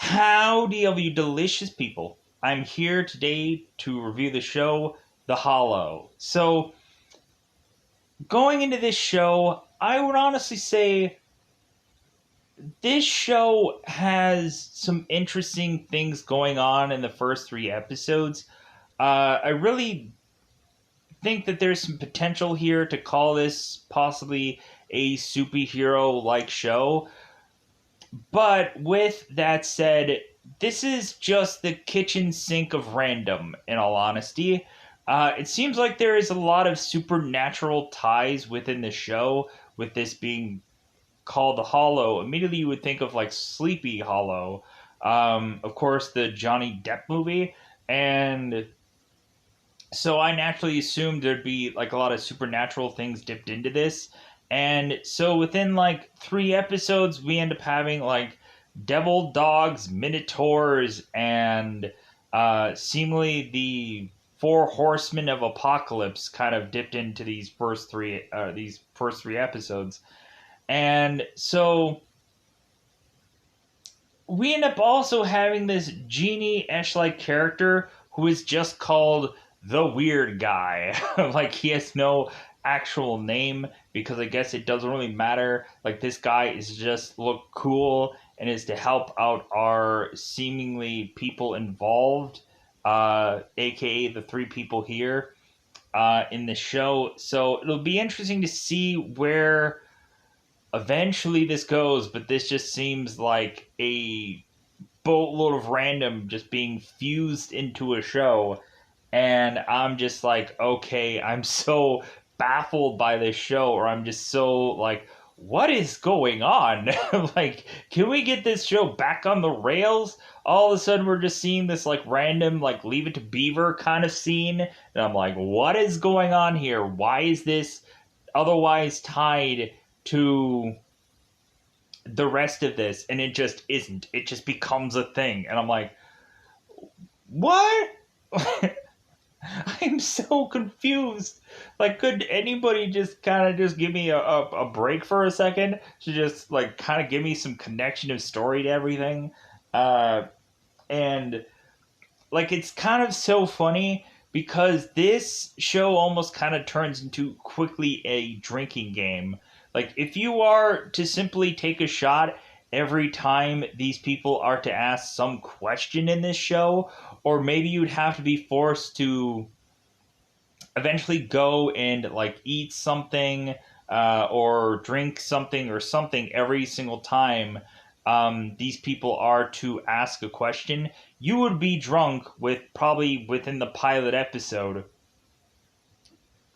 Howdy, all you delicious people. I'm here today to review the show, The Hollow. So, going into this show, I would honestly say this show has some interesting things going on in the first three episodes. I really think that there's some potential here to call this possibly a superhero like show. But with that said, this is just the kitchen sink of random, in all honesty. It seems like there is a lot of supernatural ties within the show, with this being called the Hollow. Immediately you would think of like Sleepy Hollow. Of course, the Johnny Depp movie. And so I naturally assumed there'd be like a lot of supernatural things dipped into this. And so within like three episodes, we end up having like devil dogs, minotaurs, and seemingly the four horsemen of apocalypse kind of dipped into these first three episodes. And so we end up also having this Genie Esh-like character who is just called the Weird Guy. Like, he has no actual name because I guess it doesn't really matter. Like, this guy is just look cool and is to help out our seemingly people involved, aka the three people here in the show. So it'll be interesting to see where eventually this goes, but this just seems like a boatload of random just being fused into a show. And I'm just like, okay, I'm so baffled by this show, or I'm just so like, what is going on? Like, can we get this show back on the rails? All of a sudden, we're just seeing this like random, like Leave It to Beaver kind of scene. And I'm like, what is going on here? Why is this otherwise tied to the rest of this? And it just isn't. It just becomes a thing. And I'm like, what? I'm so confused. Like, could anybody just kind of just give me a break for a second to just like kind of give me some connection of story to everything? And like, it's kind of so funny because this show almost kind of turns into quickly a drinking game. Like, if you are to simply take a shot every time these people are to ask some question in this show, or maybe you'd have to be forced to eventually go and like eat something or drink something or something every single time these people are to ask a question, you would be drunk with probably within the pilot episode,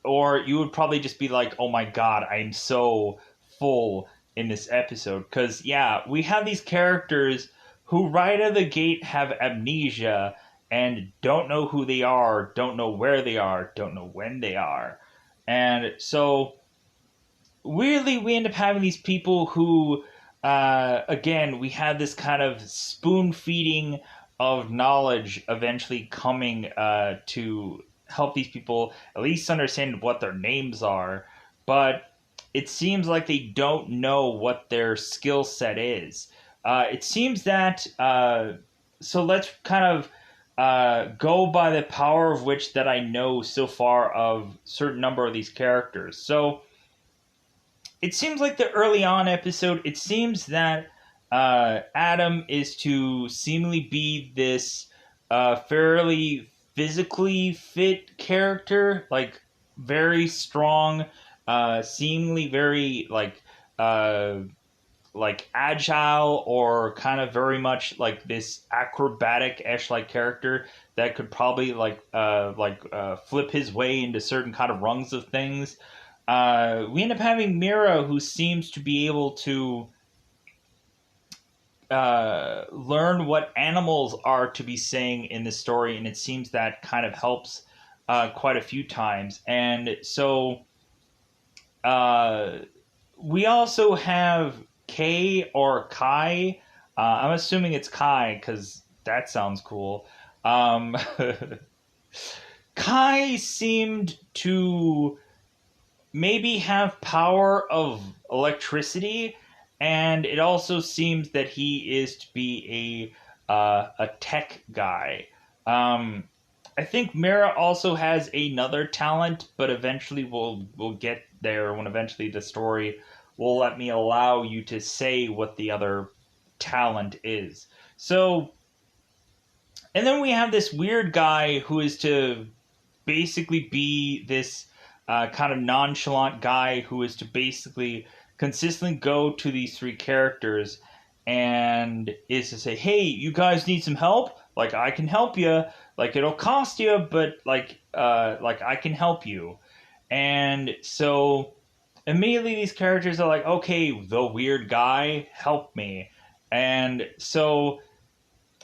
or you would probably just be like, oh my god, I'm so full in this episode. Because yeah, we have these characters who right out of the gate have amnesia and don't know who they are, don't know where they are, don't know when they are. And so weirdly we end up having these people who again, we have this kind of spoon feeding of knowledge eventually coming to help these people at least understand what their names are, but it seems like they don't know what their skill set is. It seems that so let's kind of go by the power of which that I know so far of certain number of these characters. So it seems like the early on episode, it seems that Adam is to seemingly be this fairly physically fit character, like very strong, seemingly very uh, like agile, or kind of very much like this acrobatic esh like character that could probably flip his way into certain kind of rungs of things. We end up having Mira, who seems to be able to learn what animals are to be saying in the story, and it seems that kind of helps quite a few times. And so uh, we also have Kay or Kai. I'm assuming it's Kai because that sounds cool. Kai seemed to maybe have power of electricity, and it also seems that he is to be a tech guy. I think Mira also has another talent, but eventually we'll get there when eventually the story will let me allow you to say what the other talent is. So, and then we have this weird guy who is to basically be this kind of nonchalant guy who is to basically consistently go to these three characters and is to say, "Hey, you guys need some help? Like I can help you. Like it'll cost you, but like I can help you." And so immediately these characters are like, "Okay, the weird guy, help me." And so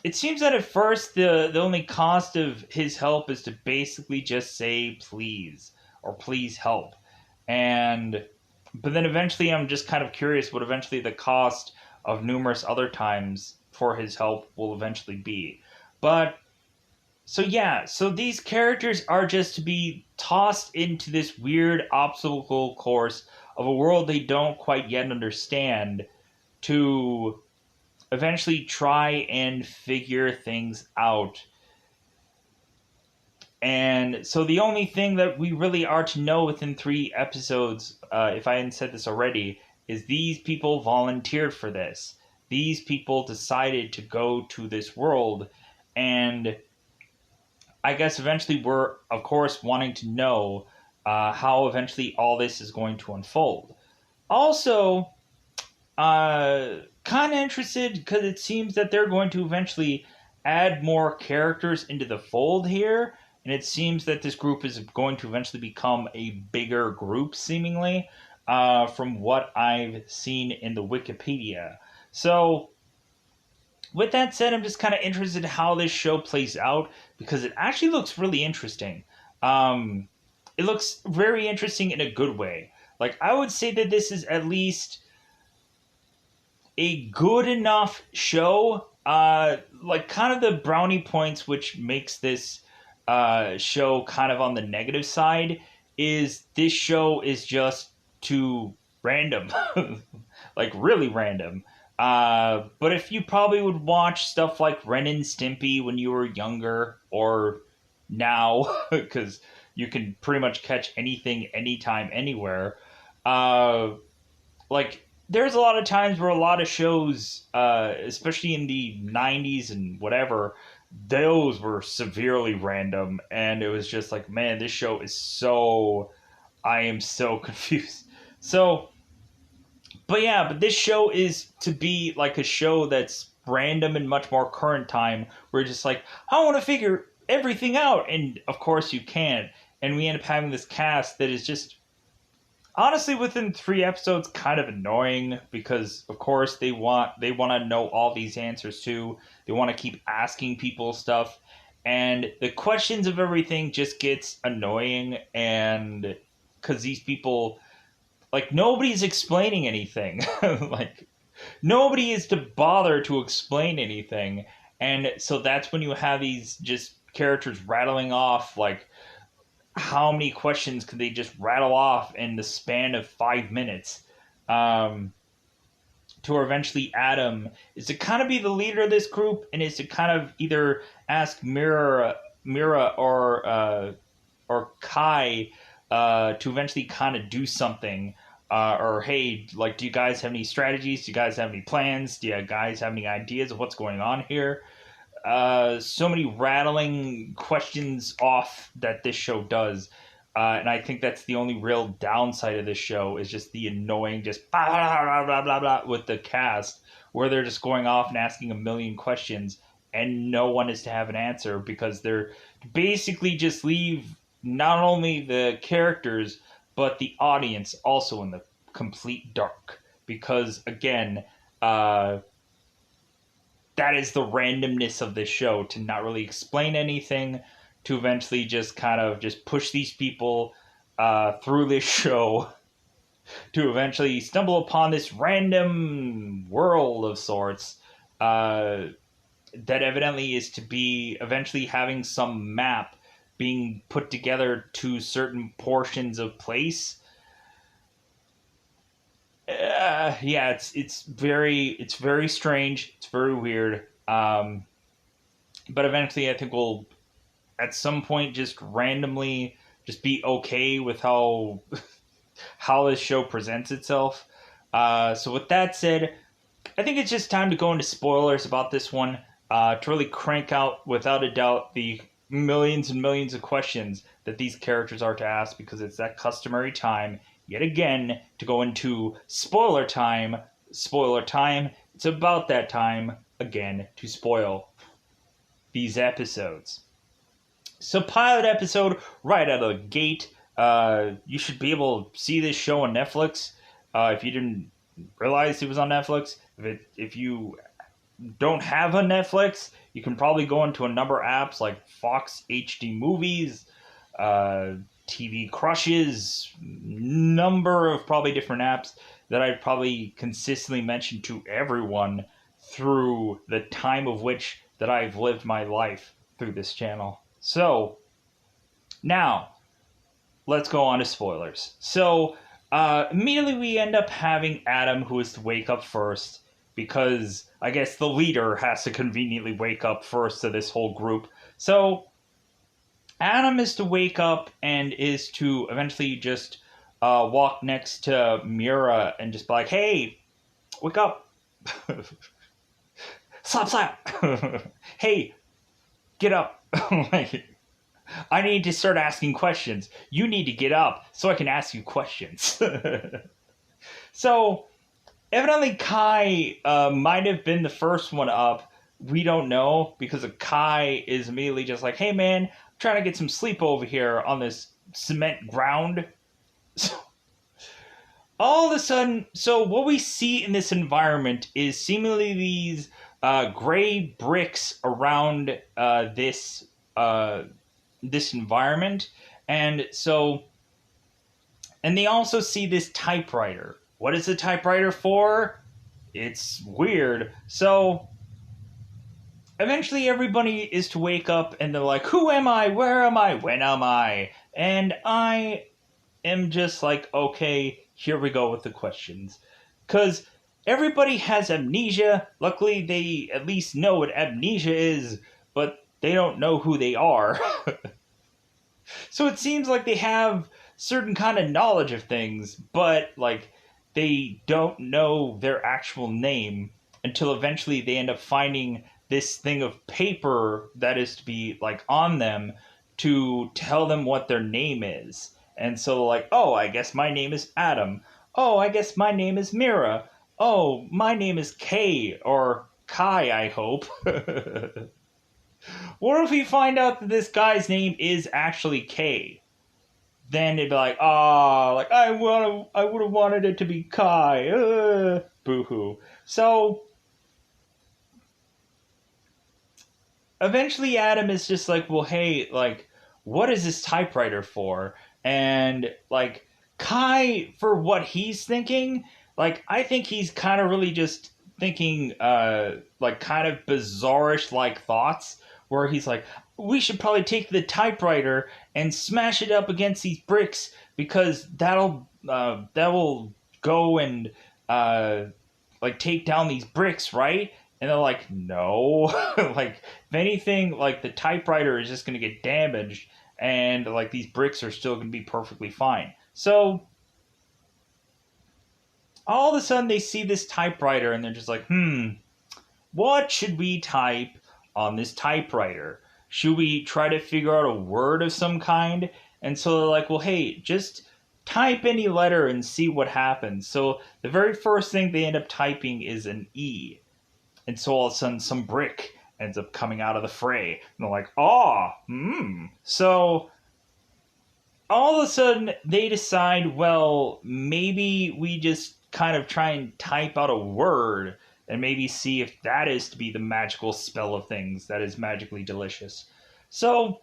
it seems that at first the only cost of his help is to basically just say please or please help. And but then eventually I'm just kind of curious what eventually the cost of numerous other times for his help will eventually be. But so yeah, so these characters are just to be tossed into this weird obstacle course of a world they don't quite yet understand to eventually try and figure things out. And so the only thing that we really are to know within 3 episodes, if I hadn't said this already, is these people volunteered for this. These people decided to go to this world. And I guess eventually we're, of course, wanting to know how eventually all this is going to unfold. Also, kind of interested because it seems that they're going to eventually add more characters into the fold here, and it seems that this group is going to eventually become a bigger group, seemingly, from what I've seen in the Wikipedia. So, with that said, I'm just kind of interested in how this show plays out because it actually looks really interesting. Um, it looks very interesting in a good way. Like, I would say that this is at least a good enough show. Like kind of the brownie points which makes this show kind of on the negative side is this show is just too random, like really random. But if you probably would watch stuff like Ren and Stimpy when you were younger or now, because you can pretty much catch anything, anytime, anywhere. Uh, like there's a lot of times where a lot of shows, especially in the 90s and whatever, those were severely random. And it was just like, man, this show is so. I am so confused. So, but yeah, but this show is to be like a show that's random and much more current time, where it's just like, I want to figure everything out. And of course, you can't. And we end up having this cast that is just honestly within 3 episodes kind of annoying because of course they want to know all these answers too. They want to keep asking people stuff, and the questions of everything just gets annoying. And because these people, like, nobody's explaining anything. Like nobody is to bother to explain anything. And so that's when you have these just characters rattling off like, how many questions could they just rattle off in the span of 5 minutes? To where eventually Adam is to kind of be the leader of this group and is to kind of either ask Mira or Kai to eventually kind of do something. Or hey, like, do you guys have any strategies? Do you guys have any plans? Do you guys have any ideas of what's going on here? So many rattling questions off that this show does. And I think that's the only real downside of this show is just the annoying, just blah, blah, blah, blah, blah, with the cast, where they're just going off and asking a million questions and no one is to have an answer because they're basically just leave not only the characters, but the audience also in the complete dark. Because, again, that is the randomness of this show, to not really explain anything, to eventually just kind of just push these people through this show to eventually stumble upon this random world of sorts that evidently is to be eventually having some map being put together to certain portions of place. Yeah, it's very strange. It's very weird. But eventually, I think we'll at some point just randomly just be okay with how this show presents itself. So with that said, I think it's just time to go into spoilers about this one, to really crank out, without a doubt, the millions and millions of questions that these characters are to ask, because it's that customary time, yet again, to go into spoiler time. Spoiler time. It's about that time, again, to spoil these episodes. So, pilot episode right out of the gate. You should be able to see this show on Netflix. If you didn't realize it was on Netflix, if you don't have a Netflix, you can probably go into a number of apps like Fox HD Movies, TV Crushes, number of probably different apps that I'd probably consistently mention to everyone through the time of which that I've lived my life through this channel. So, now, let's go on to spoilers. So, immediately we end up having Adam, who is to wake up first, because I guess the leader has to conveniently wake up first to this whole group. So, Adam is to wake up and is to eventually just walk next to Mira and just be like, hey, wake up. Slap, slap. Hey, get up. Like, I need to start asking questions. You need to get up so I can ask you questions. So, evidently Kai might have been the first one up. We don't know, because Kai is immediately just like, hey man, I'm trying to get some sleep over here on this cement ground. So, all of a sudden, so what we see in this environment is seemingly these gray bricks around this environment, and they also see this typewriter. What is the typewriter for? It's weird. So eventually everybody is to wake up and they're like, who am I? Where am I? When am I? And I am just like, okay, here we go with the questions. Because everybody has amnesia. Luckily, they at least know what amnesia is, but they don't know who they are. So it seems like they have certain kind of knowledge of things, but like they don't know their actual name until eventually they end up finding this thing of paper that is to be like on them to tell them what their name is. And so like, oh, I guess my name is Adam. Oh, I guess my name is Mira. Oh, my name is Kay, or Kai, I hope. What if we find out that this guy's name is actually Kay? Then it'd be like, like I would have wanted it to be Kai. Boo-hoo. So eventually Adam is just like, well, hey, like, what is this typewriter for? And like Kai, for what he's thinking, like I think he's kind of really just thinking like kind of bizarrish like thoughts, where he's like, we should probably take the typewriter and smash it up against these bricks, because that will go and like take down these bricks, right? And they're like, no. Like, if anything, like the typewriter is just going to get damaged, and like these bricks are still going to be perfectly fine. So all of a sudden they see this typewriter and they're just like, what should we type on this typewriter? Should we try to figure out a word of some kind? And so they're like, well, hey, just type any letter and see what happens. So the very first thing they end up typing is an E. And so all of a sudden some brick ends up coming out of the fray. And they're like, So all of a sudden they decide, well, maybe we just kind of try and type out a word and maybe see if that is to be the magical spell of things that is magically delicious. So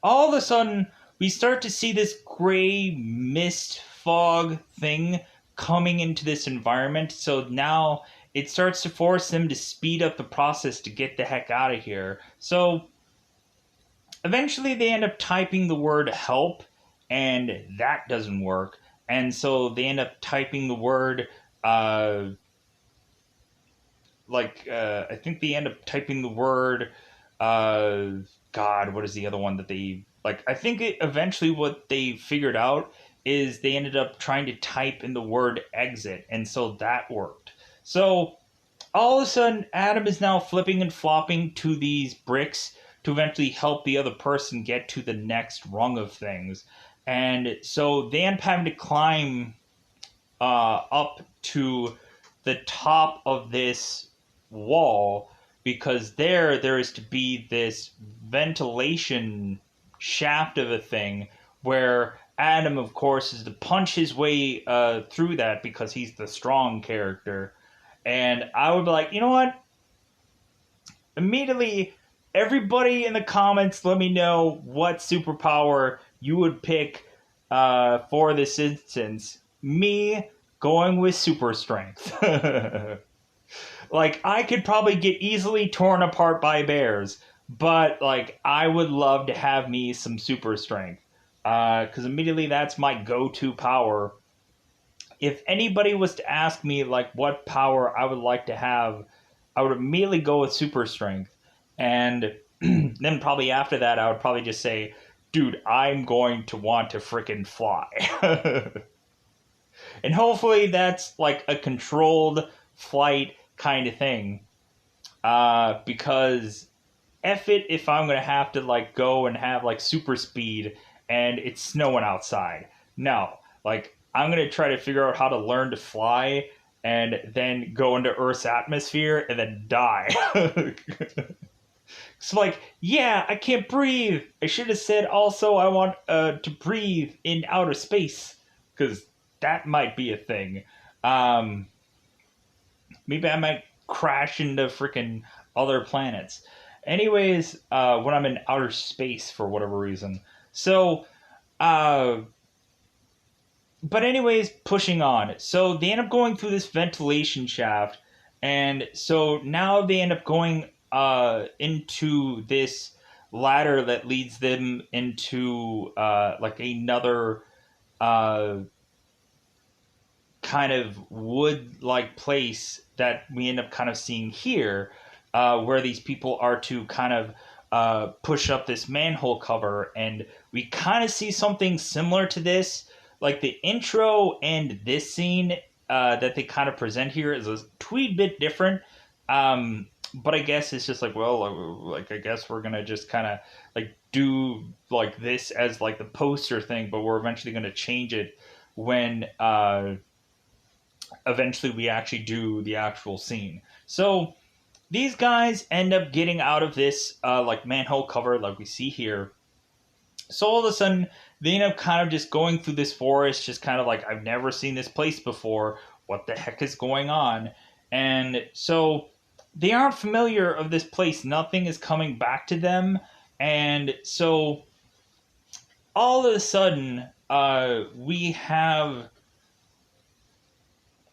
all of a sudden we start to see this gray mist fog thing coming into this environment. So now it starts to force them to speed up the process to get the heck out of here. So eventually they end up typing the word help, and that doesn't work. And so they end up typing the word I think they end up typing the word, uh, God, what is the other one that they like? I think eventually what they figured out is they ended up trying to type in the word exit, and so that worked. So all of a sudden, Adam is now flipping and flopping to these bricks to eventually help the other person get to the next rung of things. And so they end up having to climb up to the top of this wall because there is to be this ventilation shaft of a thing where Adam, of course, is to punch his way through that because he's the strong character. And I would be like, you know what? Immediately, everybody in the comments, let me know what superpower you would pick for this instance. Me going with super strength. Like, I could probably get easily torn apart by bears, but, like, I would love to have me some super strength. Because immediately that's my go to power. If anybody was to ask me, like, what power I would like to have, I would immediately go with super strength. And then probably after that, I would probably just say, dude, I'm going to want to freaking fly. And hopefully that's like a controlled flight kind of thing. Because F it if I'm going to have to like go and have like super speed and it's snowing outside. No, like I'm going to try to figure out how to learn to fly and then go into Earth's atmosphere and then die. So like, yeah, I can't breathe. I should have said also I want to breathe in outer space because that might be a thing. Um, Maybe I might crash into freaking other planets. Anyways, when I'm in outer space for whatever reason. So, uh, but anyways, pushing on. So they end up going through this ventilation shaft, and so now they end up going into this ladder that leads them into like another uh, kind of wood like place that we end up kind of seeing here, where these people are to kind of push up this manhole cover. And we kind of see something similar to this. Like the intro and this scene that they kind of present here is a tweed bit different. But I guess it's just like, well, like I guess we're gonna just kind of like do like this as like the poster thing, but we're eventually gonna change it when eventually we actually do the actual scene. So these guys end up getting out of this like manhole cover like we see here. So all of a sudden they end up kind of just going through this forest, just kind of like, I've never seen this place before. What the heck is going on? And so they aren't familiar of this place. Nothing is coming back to them. And so all of a sudden we have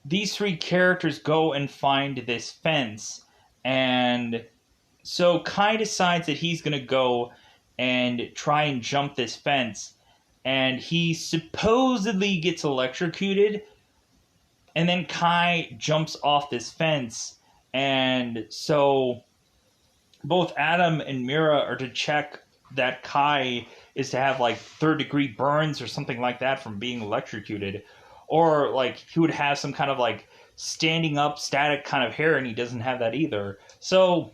these three characters go and find this fence. And so Kai decides that he's going to go and try and jump this fence. And he supposedly gets electrocuted. And then Kai jumps off this fence. And so both Adam and Mira are to check that Kai is to have like third degree burns or something like that from being electrocuted. Or like he would have some kind of like standing up static kind of hair, and he doesn't have that either. So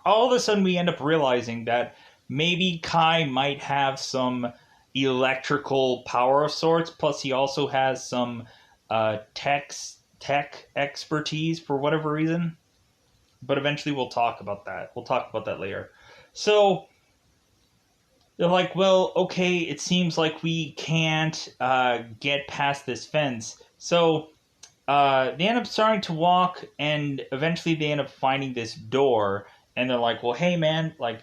all of a sudden we end up realizing that maybe Kai might have some electrical power of sorts, plus he also has some tech expertise for whatever reason. But eventually we'll talk about that. We'll talk about that later. So they're like, well, okay, it seems like we can't get past this fence. So they end up starting to walk, and eventually they end up finding this door. And they're like, well, hey, man, like,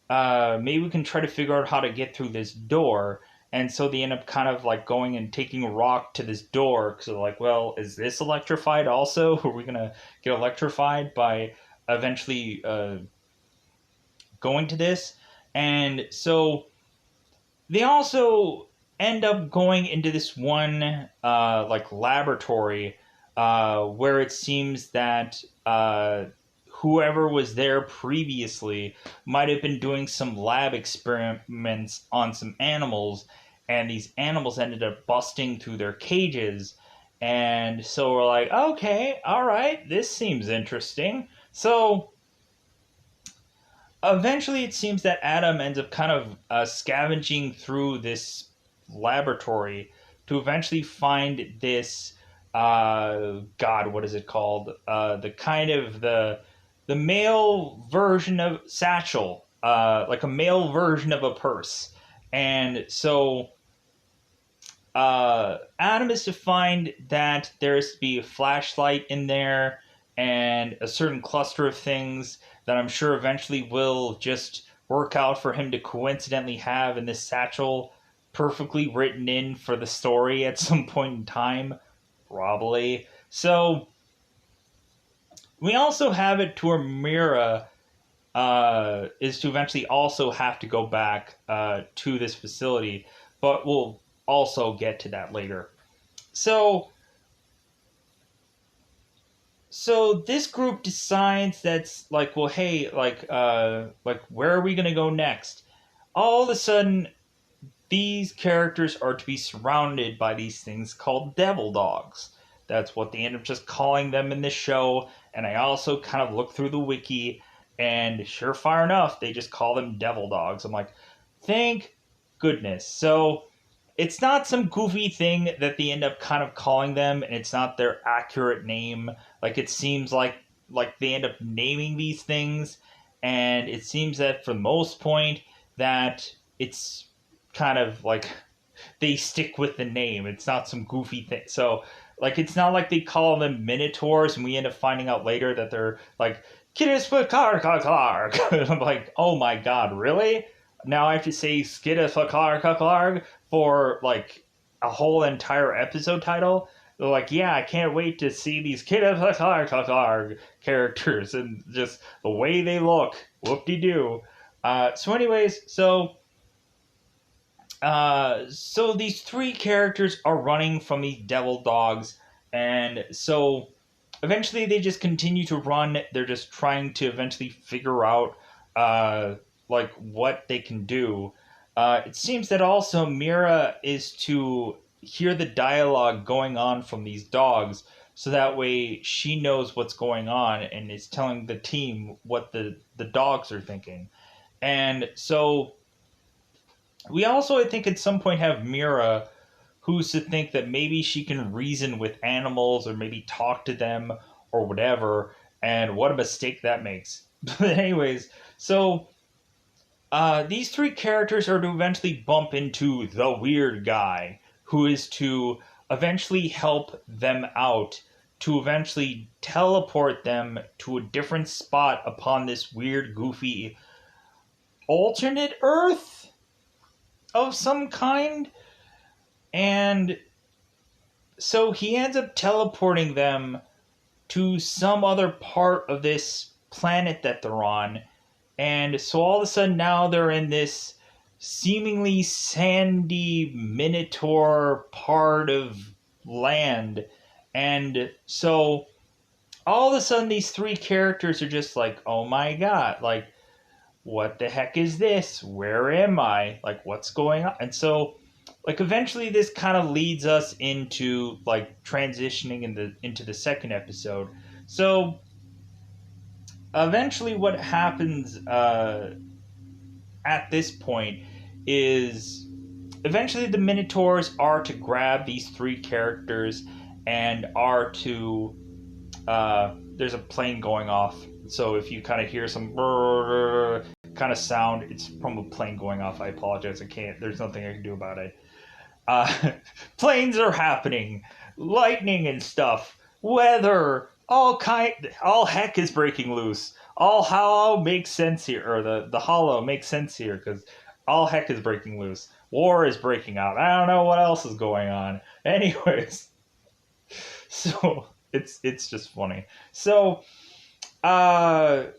maybe we can try to figure out how to get through this door. And so they end up kind of like going and taking a rock to this door. Because they're like, well, is this electrified also? Are we going to get electrified by eventually going to this? And so they also end up going into this one like laboratory where it seems that whoever was there previously might have been doing some lab experiments on some animals, and these animals ended up busting through their cages. And so we're like, okay, all right, this seems interesting. So eventually it seems that Adam ends up kind of scavenging through this laboratory to eventually find this God, what is it called? The kind of the male version of satchel, like a male version of a purse. And so Adam is to find that there's to be a flashlight in there and a certain cluster of things that I'm sure eventually will just work out for him to coincidentally have in this satchel, perfectly written in for the story at some point in time, probably. So we also have it to where Mira is to eventually also have to go back to this facility, but we'll also get to that later. So this group decides that's like, well, hey, like where are we gonna go next? All of a sudden, these characters are to be surrounded by these things called devil dogs. That's what they end up just calling them in this show. And I also kind of looked through the wiki, and surefire enough, they just call them devil dogs. I'm like, thank goodness. So it's not some goofy thing that they end up kind of calling them, and it's not their accurate name. Like it seems like they end up naming these things, and it seems that for the most point that it's kind of like they stick with the name. It's not some goofy thing. So like it's not like they call them minotaurs, and we end up finding out later that they're like Skidisfakar. I'm like, oh my god, really? Now I have to say Skidisfakar for like a whole entire episode title. They're like, yeah, I can't wait to see these Skidisfakar characters and just the way they look. Whoop-de-doo. So these three characters are running from these devil dogs, and so eventually they just continue to run. They're just trying to eventually figure out like what they can do. It seems that also Mira is to hear the dialogue going on from these dogs, so that way she knows what's going on and is telling the team what the dogs are thinking. And so we also, I think, at some point have Mira, who's to think that maybe she can reason with animals or maybe talk to them or whatever, and what a mistake that makes. But anyways, so these three characters are to eventually bump into the weird guy, who is to eventually help them out, to eventually teleport them to a different spot upon this weird, goofy alternate Earth of some kind. And so he ends up teleporting them to some other part of this planet that they're on. And so all of a sudden now they're in this seemingly sandy minotaur part of land. And so all of a sudden these three characters are just like, oh my god, like, what the heck is this? Where am I? Like, what's going on? And so like eventually this kind of leads us into like transitioning into the second episode. So eventually what happens at this point is eventually the minotaurs are to grab these three characters and are to there's a plane going off, so if you kind of hear some kind of sound, it's from a plane going off. I apologize, there's nothing I can do about it. Planes are happening, lightning and stuff, weather, all heck is breaking loose. All Hallow makes sense here, or the Hallow makes sense here, because all heck is breaking loose. War is breaking out. I don't know what else is going on. Anyways, so it's just funny. So, so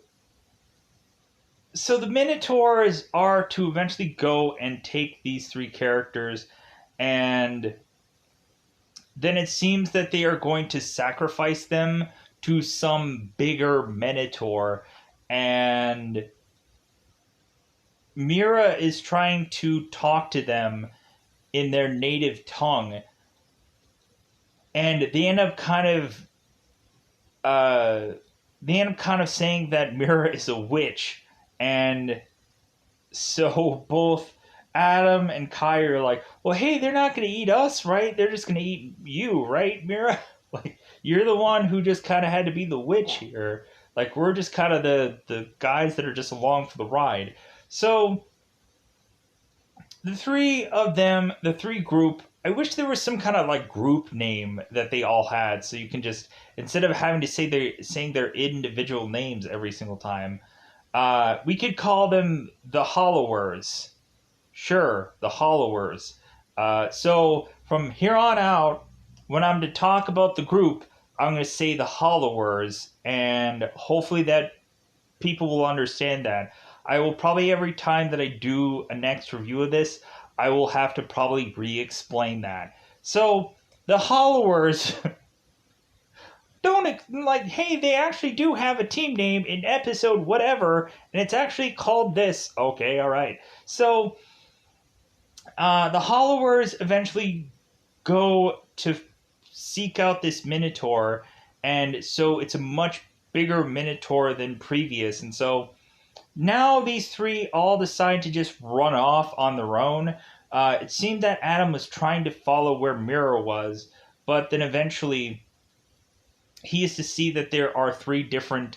the Minotaurs are to eventually go and take these three characters, and then it seems that they are going to sacrifice them to some bigger minotaur, and Mira is trying to talk to them in their native tongue, and uh, they end up kind of saying that Mira is a witch, and so both Adam and Kai are like, well, hey, they're not going to eat us, right? They're just going to eat you, right, Mira? Like, you're the one who just kind of had to be the witch here. Like, we're just kind of the guys that are just along for the ride. So, the three of them, the three group, I wish there was some kind of like group name that they all had, so you can just, instead of having to saying their individual names every single time, we could call them the Hollowers. Sure, the Hollowers. So from here on out, when I'm to talk about the group, I'm going to say the Hollowers, and hopefully that people will understand that. I will probably, every time that I do a next review of this, I will have to probably re-explain that. So the Hollowers don't like, hey, they actually do have a team name in episode whatever, and it's actually called this. Okay, all right. So the Hollowers eventually go to seek out this Minotaur, and so it's a much bigger Minotaur than previous, and so now these three all decide to just run off on their own. It seemed that Adam was trying to follow where Mira was, but then eventually he is to see that there are three different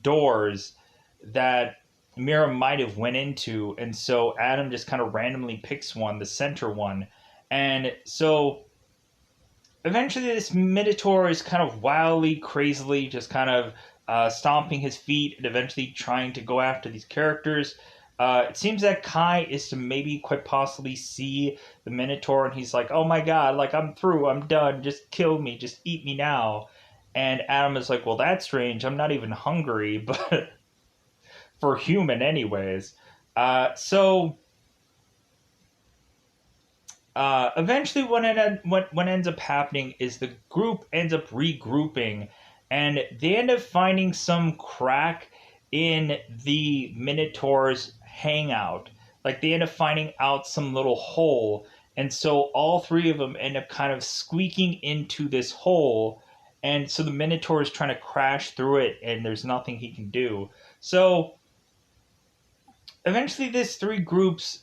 doors that Mira might have went into, and so Adam just kind of randomly picks one, the center one, and so eventually this Minotaur is kind of wildly, crazily just kind of stomping his feet and eventually trying to go after these characters. It seems that Kai is to maybe quite possibly see the Minotaur, and he's like, oh my god, like, I'm through, I'm done, just kill me, just eat me now. And Adam is like, well, that's strange, I'm not even hungry, but for human anyways. So eventually what ends up happening is the group ends up regrouping, and they end up finding some crack in the Minotaur's hangout. Like, they end up finding out some little hole, and so all three of them end up kind of squeaking into this hole, and so the Minotaur is trying to crash through it, and there's nothing he can do. So eventually this three groups,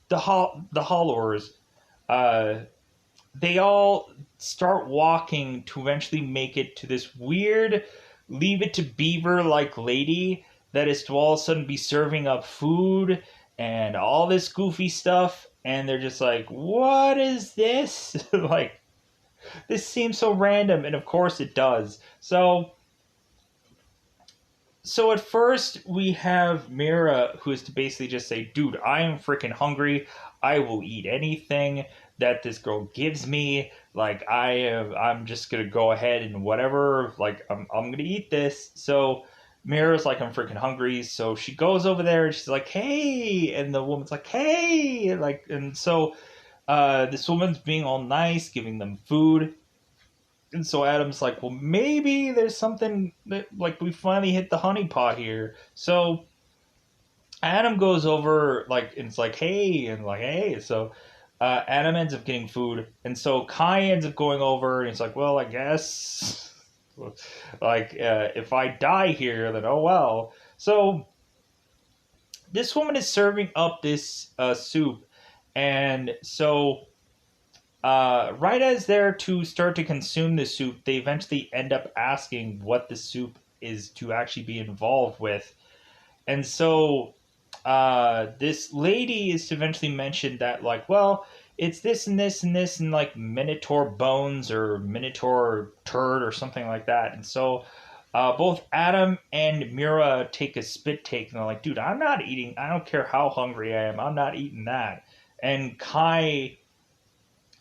the Hollowers, uh, they all start walking to eventually make it to this weird Leave It to Beaver like lady that is to all of a sudden be serving up food and all this goofy stuff, and they're just like, what is this? Like, this seems so random, and of course it does. So at first we have Mira, who is to basically just say, dude, I am freaking hungry. I will eat anything that this girl gives me. Like, I'm just gonna go ahead and whatever. Like, I'm gonna eat this. So Mira's like, I'm freaking hungry. So she goes over there and she's like, hey, and the woman's like, hey, and so this woman's being all nice, giving them food. And so Adam's like, well, maybe there's something that, like, we finally hit the honeypot here. So Adam goes over, like, and it's like, hey, and like, hey. So Adam ends up getting food. And so Kai ends up going over, and it's like, well, I guess, like, if I die here, then oh well. So this woman is serving up this soup. And so right as they're to start to consume the soup, they eventually end up asking what the soup is to actually be involved with. And so this lady is to eventually mention that, like, well, it's this and this and this and, like, Minotaur bones or Minotaur turd or something like that. And so both Adam and Mira take a spit take, and they're like, dude, I'm not eating, I don't care how hungry I am, I'm not eating that. And Kai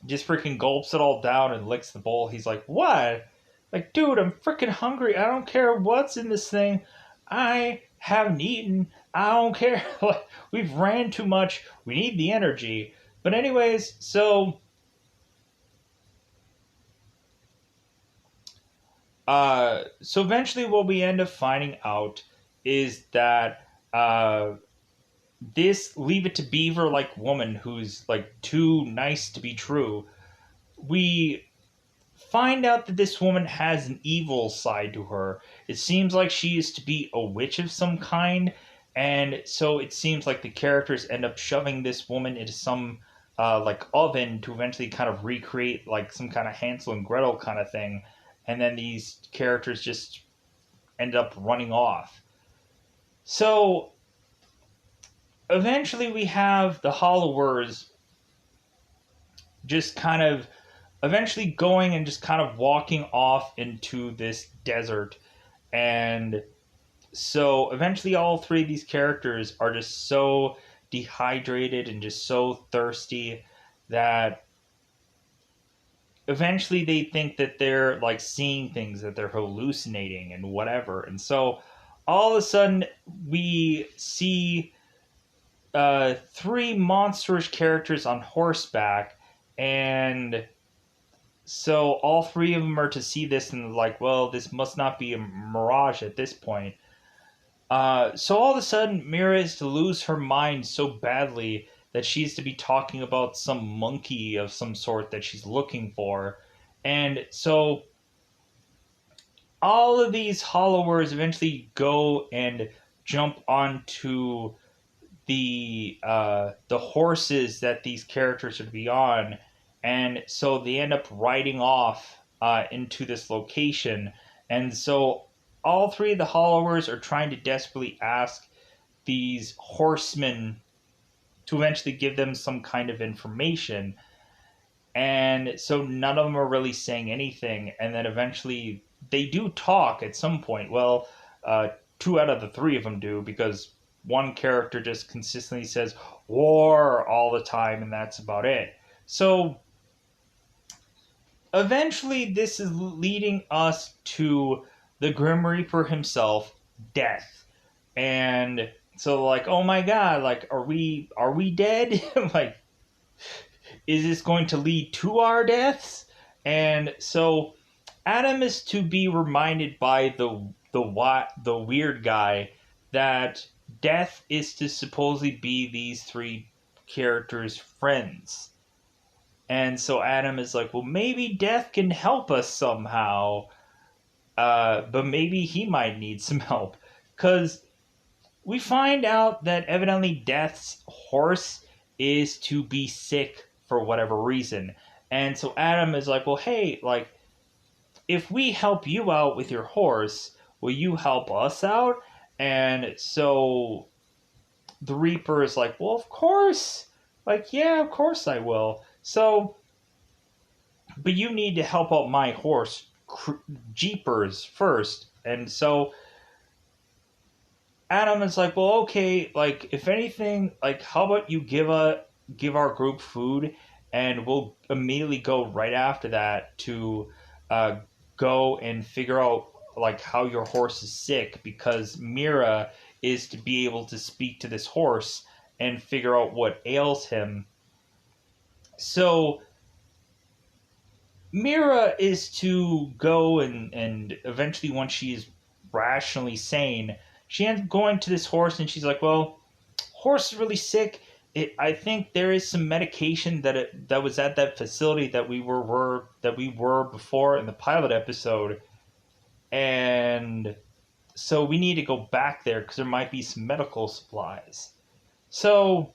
just freaking gulps it all down and licks the bowl. He's like, what? Like, dude, I'm freaking hungry. I don't care what's in this thing. I haven't eaten. I don't care. Like, we've ran too much. We need the energy. But anyways, so So eventually, what we end up finding out is that this Leave It to Beaver like woman who's like too nice to be true, we find out that this woman has an evil side to her. It seems like she is to be a witch of some kind, and so it seems like the characters end up shoving this woman into some like oven to eventually kind of recreate like some kind of Hansel and Gretel kind of thing, and then these characters just end up running off. So eventually we have the Hollowers just kind of eventually going and just kind of walking off into this desert. And so eventually all three of these characters are just so dehydrated and just so thirsty that eventually they think that they're like seeing things, that they're hallucinating and whatever. And so all of a sudden we see three monstrous characters on horseback, and so all three of them are to see this and like, well, this must not be a mirage at this point. So all of a sudden, Mira is to lose her mind so badly that she's to be talking about some monkey of some sort that she's looking for. And so all of these Hollowers eventually go and jump onto the horses that these characters are to be on, and so they end up riding off into this location. And so all three of the Hollowers are trying to desperately ask these horsemen to eventually give them some kind of information. And so none of them are really saying anything. And then eventually they do talk at some point. Well, two out of the three of them do, because one character just consistently says war all the time, and that's about it. So eventually this is leading us to the Grim Reaper himself, Death. And so like, oh my god, like are we dead? Like, is this going to lead to our deaths? And so Adam is to be reminded by the weird guy that Death is to supposedly be these three characters' friends. And so Adam is like, well, maybe Death can help us somehow, but maybe he might need some help. Because we find out that evidently Death's horse is to be sick for whatever reason. And so Adam is like, well, hey, like, if we help you out with your horse, will you help us out? And so the Reaper is like, well, of course. Like, yeah, of course I will. So, but you need to help out my horse, Jeepers, first. And so Adam is like, well, okay, like, if anything, like, how about you give our group food, and we'll immediately go right after that to go and figure out like how your horse is sick, because Mira is to be able to speak to this horse and figure out what ails him. So Mira is to go and eventually, once she is rationally sane, she ends up going to this horse, and she's like, well, horse is really sick. I think there is some medication that was at that facility that we were before in the pilot episode, and so we need to go back there because there might be some medical supplies. So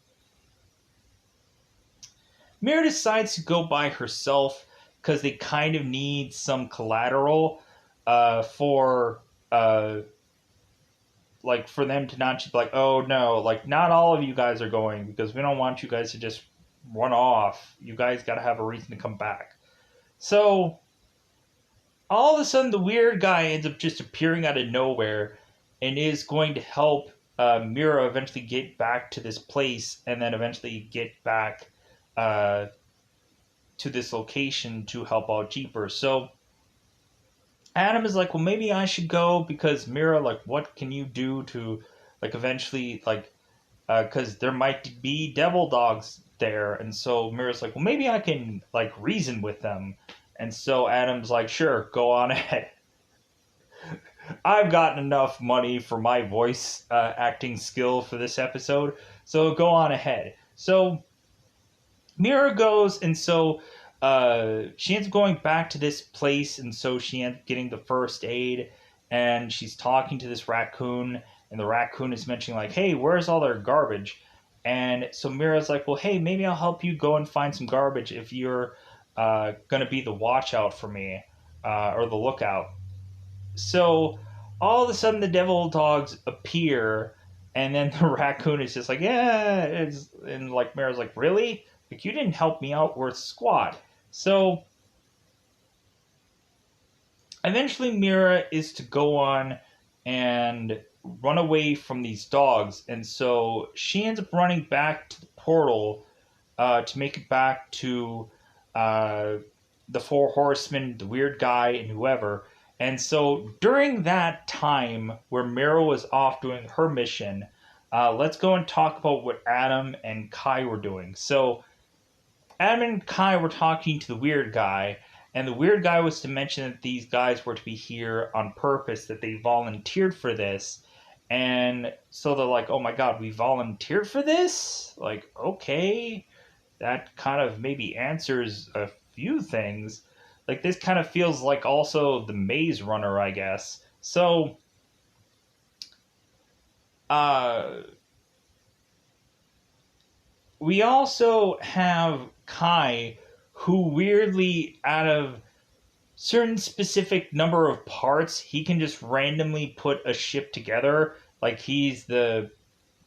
Mira decides to go by herself because they kind of need some collateral for like for them to not just be like, oh no, like not all of you guys are going, because we don't want you guys to just run off. You guys got to have a reason to come back. So all of a sudden the weird guy ends up just appearing out of nowhere and is going to help Mira eventually get back to this place, and then eventually get back to this location to help out Jeepers. So Adam is like, well, maybe I should go, because Mira, like, what can you do to, like, eventually, like, because there might be devil dogs there. And so Mira's like, well, maybe I can, like, reason with them. And so Adam's like, sure, go on ahead. I've gotten enough money for my voice acting skill for this episode, so go on ahead. So Mira goes, and so she ends up going back to this place, and so she ends up getting the first aid, and she's talking to this raccoon, and the raccoon is mentioning, like, hey, where's all their garbage? And so Mira's like, well, hey, maybe I'll help you go and find some garbage if you're going to be the watch out for me or the lookout. So all of a sudden, the devil dogs appear, and then the raccoon is just like, yeah, and like Mira's like, really? Like you didn't help me out worth squat. So eventually, Mira is to go on and run away from these dogs, and so she ends up running back to the portal to make it back to uh, the Four Horsemen, the weird guy, and whoever. And so during that time where Mira was off doing her mission, let's go and talk about what Adam and Kai were doing. So Adam and Kai were talking to the weird guy, and the weird guy was to mention that these guys were to be here on purpose, that they volunteered for this. And so they're like, oh my god, we volunteered for this? Like, okay, that kind of maybe answers a few things. Like this kind of feels like also the Maze Runner, I guess. So, uh, we also have Kai, who weirdly, out of certain specific number of parts, he can just randomly put a ship together. Like he's the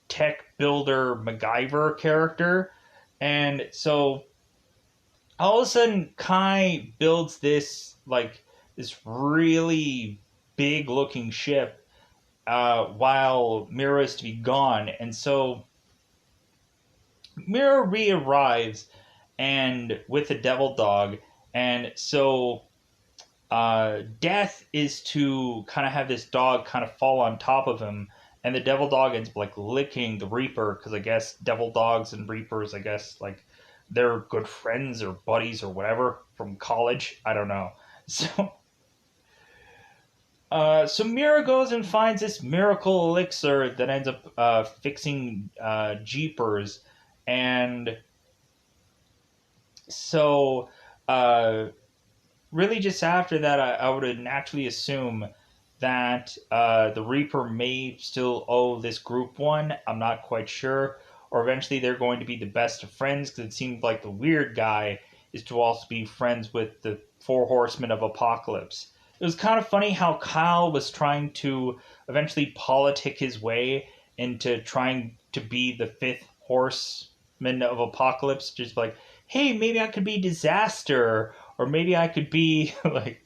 tech builder MacGyver character. And so all of a sudden Kai builds this really big looking ship while Mira is to be gone, and so Mira re-arrives and with the devil dog, and so Death is to kind of have this dog kind of fall on top of him, and the devil dog ends up like licking the Reaper because I guess devil dogs and Reapers, I guess like they're good friends or buddies or whatever from college. I don't know. So, so Mira goes and finds this miracle elixir that ends up fixing Jeepers, and so uh, really just after that, I would naturally assume that the Reaper may still owe this group one. I'm not quite sure. Or eventually they're going to be the best of friends because it seems like the weird guy is to also be friends with the Four Horsemen of Apocalypse. It was kind of funny how Kyle was trying to eventually politic his way into trying to be the fifth horseman of Apocalypse. Just like, hey, maybe I could be Disaster, or maybe I could be like,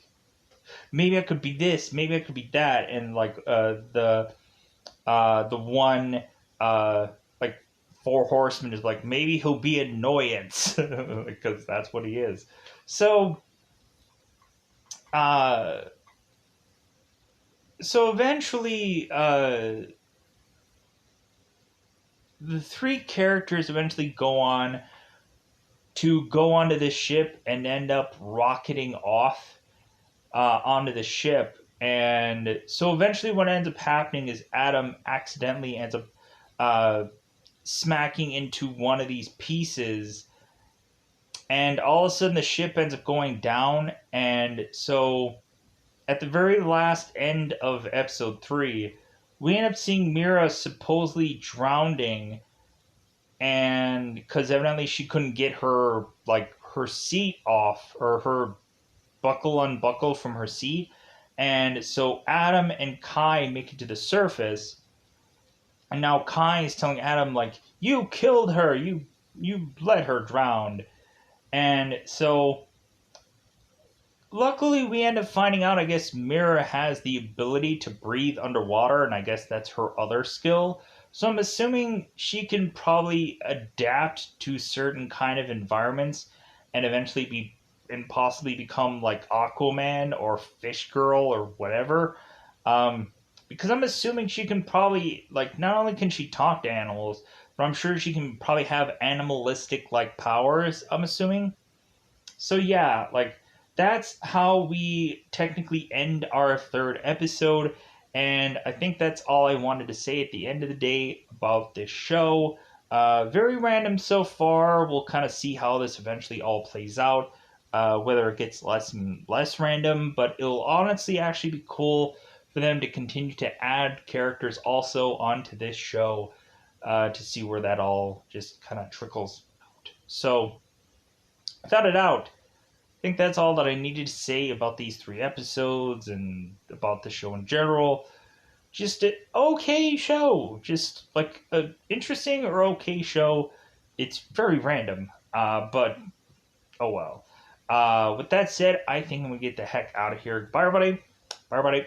maybe I could be this, maybe I could be that, and like the one like Four Horsemen is like maybe he'll be annoyance because that's what he is. So uh so eventually the three characters eventually go onto this ship and end up rocketing off onto the ship. And so eventually, what ends up happening is Adam accidentally ends up uh, smacking into one of these pieces, and all of a sudden, the ship ends up going down. And so, at the very last end of episode 3, we end up seeing Mira supposedly drowning, and because evidently she couldn't get her seat off, or her buckle unbuckle from her seat. And so Adam and Kai make it to the surface. And now Kai is telling Adam, like, you killed her. You let her drown. And so luckily we end up finding out, I guess Mira has the ability to breathe underwater, and I guess that's her other skill. So I'm assuming she can probably adapt to certain kind of environments and eventually be and possibly become like Aquaman or Fish Girl or whatever. Because I'm assuming she can probably like not only can she talk to animals, but I'm sure she can probably have animalistic like powers. I'm assuming. So yeah, like that's how we technically end our third episode. And I think that's all I wanted to say at the end of the day about this show. Very random so far. We'll kind of see how this eventually all plays out, whether it gets less and less random, but it'll honestly actually be cool for them to continue to add characters also onto this show to see where that all just kind of trickles out. So, without a doubt, I think that's all that I needed to say about these three episodes and about the show in general. Just an okay show. Just like an interesting or okay show. It's very random, but oh well. With that said, I think I'm going to get the heck out of here. Bye, everybody. Bye, everybody.